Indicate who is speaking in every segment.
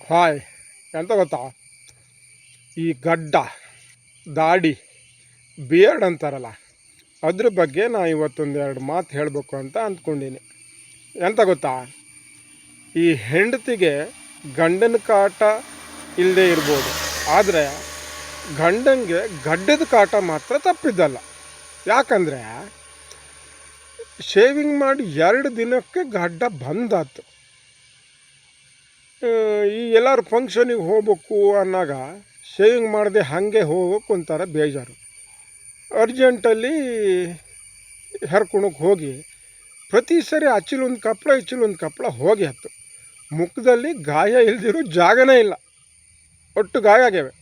Speaker 1: Hi, ಎಂತ ಗೊತ್ತಾ, ಈ ಗಡ್ಡ, ದಾಡಿ, ಬಿಯರ್ಡ್ ಅಂತಾರಲ್ಲ, ಅದ್ರ ಬಗ್ಗೆ ನಾನು ಇವತ್ತೊಂದೆರಡು ಮಾತು ಹೇಳಬೇಕು ಅಂತ ಅಂದ್ಕೊಂಡೀನಿ. ಎಂತ ಗೊತ್ತಾ, ಈ ಹೆಂಡತಿಗೆ ಗಂಡನ ಕಾಟ ಇಲ್ಲದೆ ಇರ್ಬೋದು, ಆದರೆ ಗಂಡನಿಗೆ ಗಡ್ಡದ ಕಾಟ ಮಾತ್ರ ತಪ್ಪಿದ್ದಲ್ಲ. ಯಾಕಂದರೆ ಶೇವಿಂಗ್ ಮಾಡಿ 2 ದಿನಕ್ಕೆ ಗಡ್ಡ ಬಂದಾತು. ಈ ಎಲ್ಲರೂ ಫಂಕ್ಷನಿಗೆ ಹೋಗ್ಬೇಕು ಅನ್ನೋಗ ಶೇವಿಂಗ್ ಮಾಡದೆ ಹಾಗೆ ಹೋಗೋಕೆ ಒಂಥರ ಬೇಜಾರು. ಅರ್ಜೆಂಟಲ್ಲಿ ಹರ್ಕೊಳಕ್ಕೆ ಹೋಗಿ ಪ್ರತಿ ಸರಿ ಅಚ್ಚಿಲೊಂದು ಕಪ್ಪಳ ಹೋಗಿ ಹತ್ತು. ಮುಖದಲ್ಲಿ ಗಾಯ ಇಲ್ದಿರೋ ಜಾಗನೇ ಇಲ್ಲ, ಒಟ್ಟು ಗಾಯ ಆಗ್ಯಾವೆ.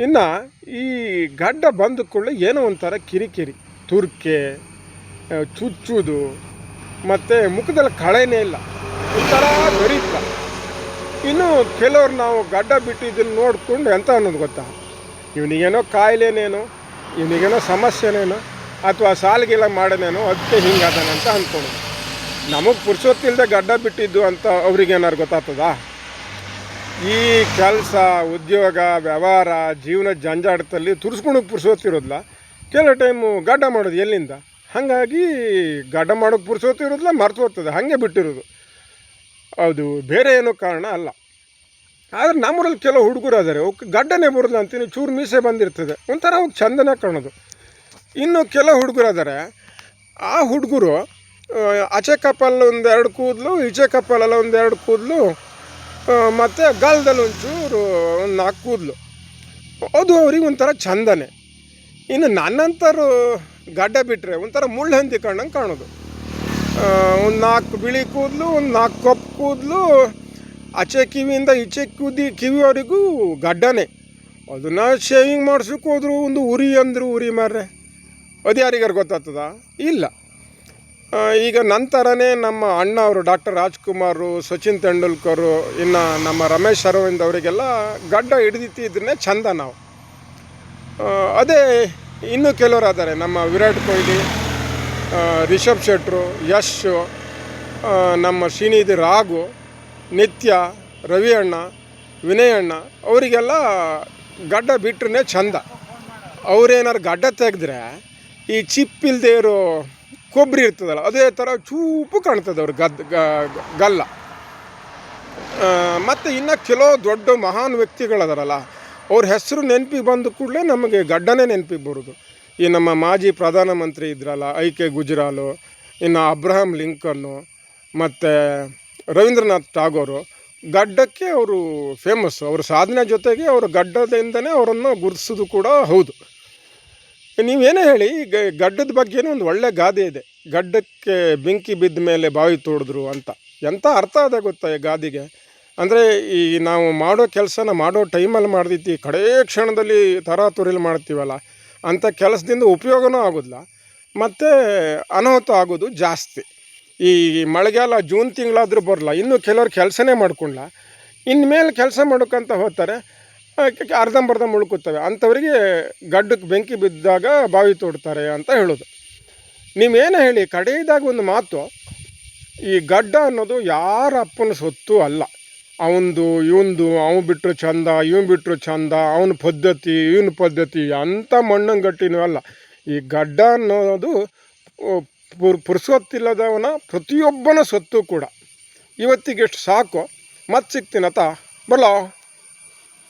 Speaker 1: ಇನ್ನು ಈ ಗಡ್ಡ ಬಂದ ಕೂಡಲೇ ಏನೋ ಒಂಥರ ಕಿರಿಕಿರಿ, ತುರ್ಕೆ, ಚುಚ್ಚುದು, ಮತ್ತು ಮುಖದಲ್ಲಿ ಕಳೆನೇ ಇಲ್ಲ, ಒಂಥರ ಗರೀತ. ಇನ್ನು ಕೆಲವ್ರು ನಾವು ಗಡ್ಡ ಬಿಟ್ಟಿದ್ದನ್ನು ನೋಡಿಕೊಂಡು ಎಂತ ಅನ್ನೋದು ಗೊತ್ತಾ, ಇವನಿಗೇನೋ ಕಾಯಿಲೆನೇನೋ, ಇವನಿಗೇನೋ ಸಮಸ್ಯೆನೇನೋ, ಅಥವಾ ಸಾಲಿಗೆಲ್ಲ ಮಾಡನೇನೋ, ಅದಕ್ಕೆ ಹಿಂಗಾದಾನೆ ಅಂತ ಅಂದ್ಕೊಳ್ಳೋದು. ನಮಗೆ ಪುರುಷೊತ್ತಿಲ್ಲದೆ ಗಡ್ಡ ಬಿಟ್ಟಿದ್ದು ಅಂತ ಅವ್ರಿಗೇನಾರು ಗೊತ್ತಾಗ್ತದಾ? ಈ ಕೆಲಸ, ಉದ್ಯೋಗ, ವ್ಯವಹಾರ, ಜೀವನ ಜಂಜಾಟದಲ್ಲಿ ತುರ್ಸ್ಕೊಳಕ್ಕೆ ಪುರುಷೊತ್ತಿರೋದಿಲ್ಲ. ಕೆಲವು ಟೈಮು ಗಡ್ಡ ಮಾಡೋದು ಎಲ್ಲಿಂದ? ಹಾಗಾಗಿ ಗಡ್ಡ ಮಾಡೋಕ್ಕೆ ಪುರುಷೊತ್ತಿರೋದಿಲ್ಲ, ಮರ್ತು ಹೋಗ್ತದೆ, ಹಾಗೆ ಬಿಟ್ಟಿರೋದು. ಅದು ಬೇರೆ ಏನೋ ಕಾರಣ ಅಲ್ಲ. ಆದರೆ ನಮ್ಮೂರಲ್ಲಿ ಕೆಲವು ಹುಡುಗರು ಅದಾರೆ, ಅವಕ್ಕೆ ಗಡ್ಡನೇ ಬರೋದಿಲ್ಲ ಅಂತೀನಿ, ಚೂರು ಮೀಸೆ ಬಂದಿರ್ತದೆ, ಒಂಥರ ಅವ್ಕೆ ಚಂದನೇ ಕಾಣೋದು. ಇನ್ನು ಕೆಲವು ಹುಡುಗರು ಅದಾರೆ, ಆ ಹುಡುಗರು ಆಚೆ ಕಪ್ಪಲ್ಲಿ 1-2 ಕೂದಲು, ಈಚೆ ಕಪ್ಪಲೆಲ್ಲ 1-2 ಕೂದಲು, ಮತ್ತು ಗಾಲದಲ್ಲಿ ಒಂಚೂರು 4 ಕೂದಲು, ಅದು ಅವ್ರಿಗೆ ಒಂಥರ ಚಂದನೆ. ಇನ್ನು ನನ್ನಂಥರು ಗಡ್ಡ ಬಿಟ್ಟರೆ ಒಂಥರ ಮುಳ್ಳಂದಿ ಕಂಡಂಗೆ ಕಾಣೋದು. 4 ಬಿಳಿ ಕೂದಲು, 4 ಕಪ್ಪು ಕೂದಲು, ಆಚೆ ಕಿವಿಯಿಂದ ಈಚೆ ಕಿವಿಯವರೆಗೂ ಗಡ್ಡನೇ. ಅದನ್ನು ಶೇವಿಂಗ್ ಮಾಡ್ಸೋಕೆ ಹೋದ್ರು ಒಂದು ಉರಿ ಅಂದರು ಉರಿ ಮಾರ್ರೆ, ಅದು ಯಾರಿಗಾರು ಗೊತ್ತಾಗ್ತದ? ಇಲ್ಲ. ಈಗ ನಂತರನೇ ನಮ್ಮ ಅಣ್ಣ ಅವರು ಡಾಕ್ಟರ್ ರಾಜ್ಕುಮಾರು, ಸಚಿನ್ ತೆಂಡೂಲ್ಕರು, ಇನ್ನು ನಮ್ಮ ರಮೇಶ್ ಅರವಿಂದ್ ಅವರಿಗೆಲ್ಲ ಗಡ್ಡ ಹಿಡಿದಿತ್ತಿದ್ರೆ ಚಂದ ನಾವು. ಅದೇ ಇನ್ನೂ ಕೆಲವರು ಅದಾರೆ, ನಮ್ಮ ವಿರಾಟ್ ಕೊಹ್ಲಿ, ರಿಷಬ್ ಶೆಟ್ರು, ಯಶ್, ನಮ್ಮ ಶ್ರೀನಿಧಿ, ರಾಘು, ನಿತ್ಯ, ರವಿ ಅಣ್ಣ, ವಿನಯ್ ಅಣ್ಣ, ಅವರಿಗೆಲ್ಲ ಗಡ್ಡ ಬಿಟ್ರೆ ಚಂದ. ಅವರೇನಾರು ಗಡ್ಡ ತೆಗೆದ್ರೆ ಈ ಚಿಪ್ಪಿಲ್ಲದೆ ಇರೋ ಕೊಬ್ಬರಿ ಇರ್ತದಲ್ಲ, ಅದೇ ಥರ ಚೂಪು ಕಾಣ್ತದೆ ಅವ್ರ ಗಲ್ಲ. ಮತ್ತು ಇನ್ನು ಕೆಲವು ದೊಡ್ಡ ಮಹಾನ್ ವ್ಯಕ್ತಿಗಳದಾರಲ್ಲ, ಅವ್ರ ಹೆಸರು ನೆನಪಿಗೆ ಬಂದ ಕೂಡಲೇ ನಮಗೆ ಗಡ್ಡನೇ ನೆನಪಿಗೆ ಬರೋದು. ಈ ನಮ್ಮ ಮಾಜಿ ಪ್ರಧಾನಮಂತ್ರಿ ಇದ್ರಲ್ಲ, ಐ.ಕೆ. ಗುಜ್ರಾಲು, ಇನ್ನು ಅಬ್ರಹಾಂ ಲಿಂಕನ್ನು, ಮತ್ತು ರವೀಂದ್ರನಾಥ್ ಟಾಗೋರು, ಗಡ್ಡಕ್ಕೆ ಅವರು ಫೇಮಸ್ಸು. ಅವ್ರ ಸಾಧನೆ ಜೊತೆಗೆ ಅವರು ಗಡ್ಡದಿಂದನೇ ಅವರನ್ನು ಗುರುತಿಸೋದು ಕೂಡ ಹೌದು. ನೀವೇನೇ ಹೇಳಿ, ಈಗ ಗಡ್ಡದ ಬಗ್ಗೆನೂ ಒಂದು ಒಳ್ಳೆ ಗಾದೆ ಇದೆ, ಗಡ್ಡಕ್ಕೆ ಬೆಂಕಿ ಬಿದ್ದ ಮೇಲೆ ಬಾವಿ ತೋಡಿದ್ರು ಅಂತ. ಎಂಥ ಅರ್ಥ ಅದೇ ಗೊತ್ತಾ ಈ ಗಾದೆಗೆ? ಅಂದರೆ ಈ ನಾವು ಮಾಡೋ ಕೆಲಸನ ಮಾಡೋ ಟೈಮಲ್ಲಿ ಮಾಡ್ದೈತಿ, ಕಡೇ ಕ್ಷಣದಲ್ಲಿ ತರಾತುರಿಲಿ ಮಾಡ್ತೀವಲ್ಲ, ಅಂಥ ಕೆಲಸದಿಂದ ಉಪಯೋಗನೂ ಆಗೋದಿಲ್ಲ, ಮತ್ತು ಅನಾಹುತ ಆಗೋದು ಜಾಸ್ತಿ. ಈ ಮಳೆಗಾಲ ಜೂನ್ ತಿಂಗಳಾದರೂ ಬರಲ್ಲ, ಇನ್ನೂ ಕೆಲವ್ರು ಕೆಲಸನೇ ಮಾಡ್ಕೊಳ್ಳ, ಇನ್ಮೇಲೆ ಕೆಲಸ ಮಾಡೋಕ್ಕಂತ ಹೋಗ್ತಾರೆ, ಅರ್ಧಂಬರ್ಧ ಮುಳ್ಕುತ್ತವೆ. ಅಂಥವರಿಗೆ ಗಡ್ಡಕ್ಕೆ ಬೆಂಕಿ ಬಿದ್ದಾಗ ಬಾವಿ ತೋಡ್ತಾರೆ ಅಂತ ಹೇಳೋದು. ನೀವೇನು ಹೇಳಿ, ಕಡೆಯದಾಗ ಒಂದು ಮಾತು, ಈ ಗಡ್ಡ ಅನ್ನೋದು ಯಾರ ಅಪ್ಪನ ಸೊತ್ತು ಅಲ್ಲ. ಅವಂದು ಇವಂದು, ಅವನು ಬಿಟ್ಟರು ಚಂದ, ಇವನು ಬಿಟ್ಟರು ಚಂದ, ಅವನ ಪದ್ಧತಿ ಇವನ ಪದ್ಧತಿ ಅಂಥ ಮಣ್ಣಂಗಟ್ಟಿನೂ ಅಲ್ಲ. ಈ ಗಡ್ಡ ಅನ್ನೋದು ಪುರುಸೊತ್ತಿಲ್ಲದವನ ಪ್ರತಿಯೊಬ್ಬನ ಸೊತ್ತು ಕೂಡ. ಇವತ್ತಿಗೆಷ್ಟು ಸಾಕು, ಮತ್ತೆ ಸಿಗ್ತೀನತ್ತ, ಬರಲೋ.